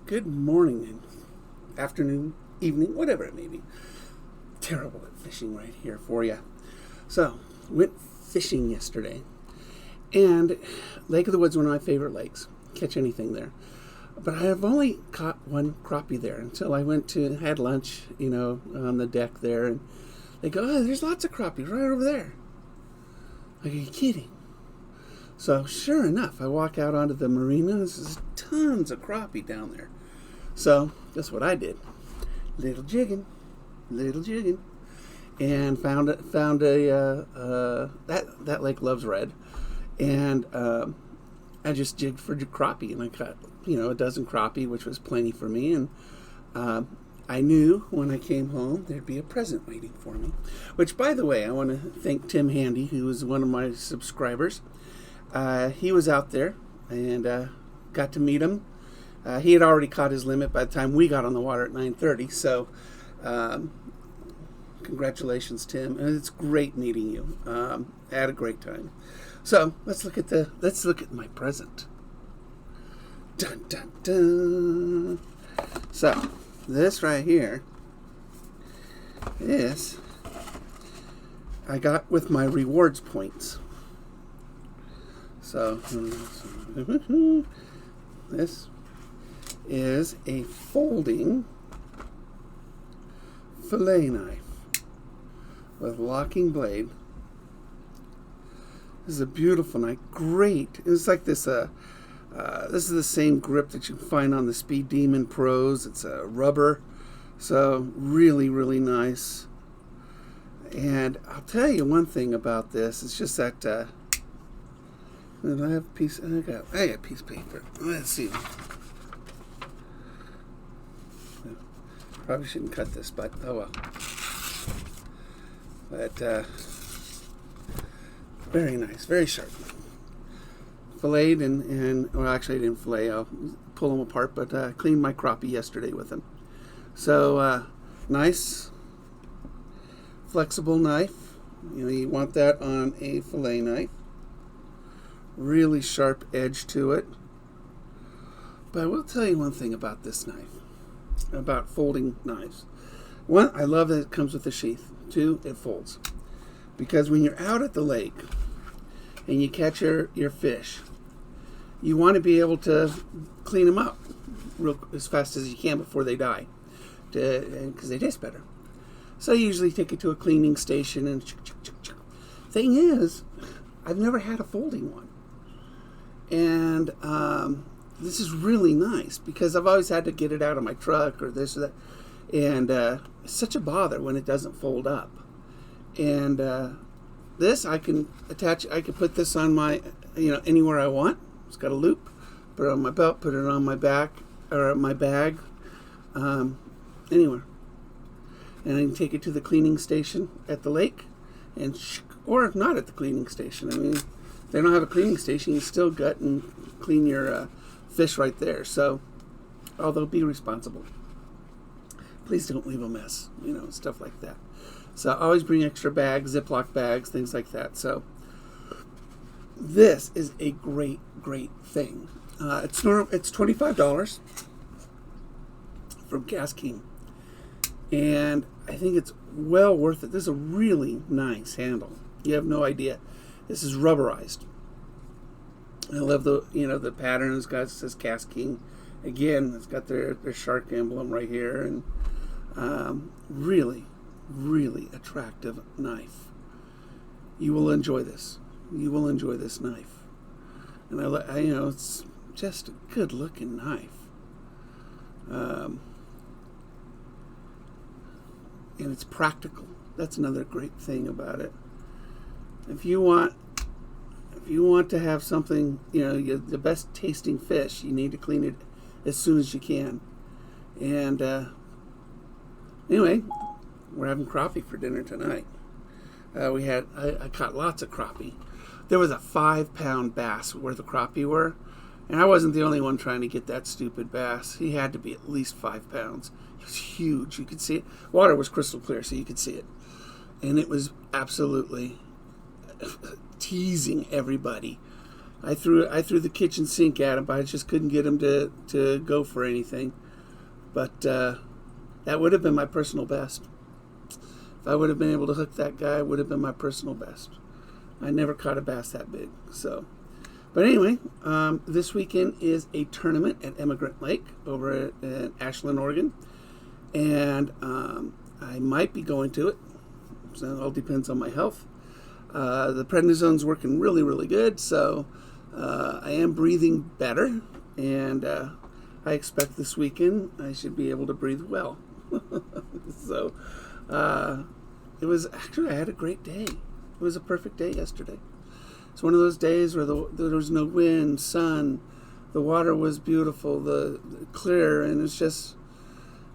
Good morning, afternoon, evening, whatever it may be. Terrible at fishing right here for you. So, went fishing yesterday, and Lake of the Woods, one of my favorite lakes. Catch anything there. But I have only caught one crappie there until I had lunch, on the deck there, and they go, "Oh, there's lots of crappie right over there." Like, are you kidding? So sure enough, I walk out onto the marina. There's tons of crappie down there. So guess what I did? Little jigging, and found a that lake loves red, and I just jigged for crappie, and I caught a dozen crappie, which was plenty for me. And I knew when I came home there'd be a present waiting for me. Which, by the way, I want to thank Tim Handy, who was one of my subscribers. He was out there, and got to meet him. He had already caught his limit by the time we got on the water at 9:30. So, congratulations, Tim, and it's great meeting you. I had a great time. So let's look at my present. Dun dun dun. So this right here is I got with my rewards points. So this is a folding fillet knife with locking blade. This is a beautiful knife. Great. It's like this. This is the same grip that you can find on the Speed Demon Pros. It's a rubber, so really, really nice. And I'll tell you one thing about this. It's just that I have a piece. I got a piece of paper. Let's see. Probably shouldn't cut this, but oh well. But very nice, very sharp. Filleted and well, actually I didn't fillet. I'll pull them apart, but cleaned my crappie yesterday with them. So nice, flexible knife. You want that on a fillet knife. Really sharp edge to it. But I will tell you one thing about this knife, about folding knives. One, I love that it comes with a sheath. Two, it folds. Because when you're out at the lake and you catch your fish, you want to be able to clean them up as fast as you can before they die, because they taste better. So I usually take it to a cleaning station and thing is, I've never had a folding one. And this is really nice because I've always had to get it out of my truck or this or that. And it's such a bother when it doesn't fold up. And this I can attach. I can put this on my, anywhere I want. It's got a loop. Put it on my belt. Put it on my back or my bag. Anywhere. And I can take it to the cleaning station at the lake, or not at the cleaning station. I mean, if they don't have a cleaning station, you still gut and clean your fish right there. So, although be responsible. Please don't leave a mess. Stuff like that. So always bring extra bags, Ziploc bags, things like that. So this is a great, great thing. It's $25 from KastKing, and I think it's well worth it. This is a really nice handle. You have no idea. This is rubberized. I love the pattern. It's got, it says KastKing. Again, it's got their shark emblem right here, and really, really attractive knife. You will enjoy this. You will enjoy this knife. And it's just a good looking knife. And it's practical. That's another great thing about it. If you want to have something, the best tasting fish, you need to clean it as soon as you can. And anyway, we're having crappie for dinner tonight. I caught lots of crappie. There was a 5-pound bass where the crappie were, and I wasn't the only one trying to get that stupid bass. He had to be at least 5 pounds. He was huge. You could see it. Water was crystal clear, so you could see it. And it was absolutely teasing everybody. I threw the kitchen sink at him, but I just couldn't get him to go for anything. But that would have been my personal best. If I would have been able to hook that guy, it would have been my personal best. I never caught a bass that big. So, but anyway, this weekend is a tournament at Emigrant Lake over at Ashland, Oregon, and I might be going to it. So it all depends on my health. The prednisone's working really, really good, so I am breathing better, and I expect this weekend I should be able to breathe well. So it was actually, I had a great day. It was a perfect day yesterday. It's one of those days where there was no wind, sun, the water was beautiful, the clear, and it's just,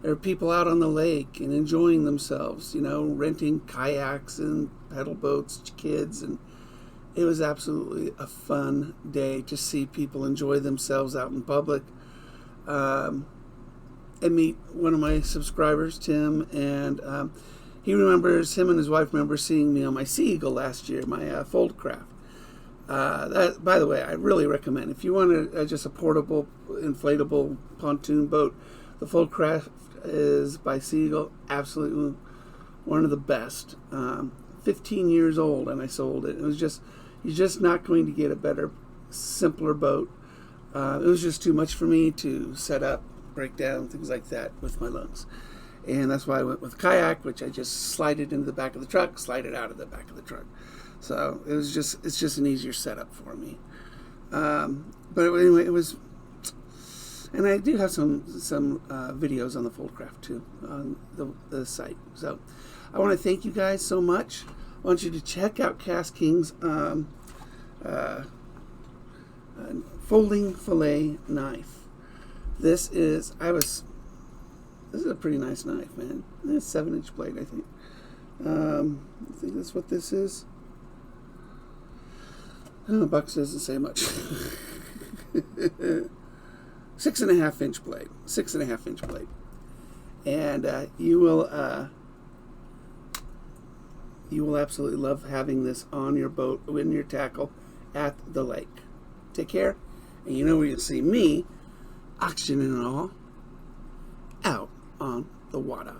there are people out on the lake and enjoying themselves, you know, renting kayaks and pedal boats, kids, and it was absolutely a fun day to see people enjoy themselves out in public. I meet one of my subscribers, Tim, and him and his wife remember seeing me on my Sea Eagle last year, my fold craft. That, by the way, I really recommend. If you want just a portable, inflatable pontoon boat, the fold craft is by Sea Eagle, absolutely one of the best. 15 years old, and I sold it. It was just, you're just not going to get a better, simpler boat. It was just too much for me to set up, break down, things like that with my lungs. And that's why I went with kayak, which I just slide it into the back of the truck, slide it out of the back of the truck. So it's just an easier setup for me. But anyway, it was, and I do have some videos on the Foldcraft too on the site. So I want to thank you guys so much. I want you to check out KastKing's folding fillet knife. This is a pretty nice knife, man. It's a 7-inch blade, I think. I think that's what this is. Oh, Bucks doesn't say much. 6.5-inch blade. 6.5-inch blade. And you will absolutely love having this on your boat, in your tackle, at the lake. Take care. And you know where you'll see me, oxygen and all, out on the water.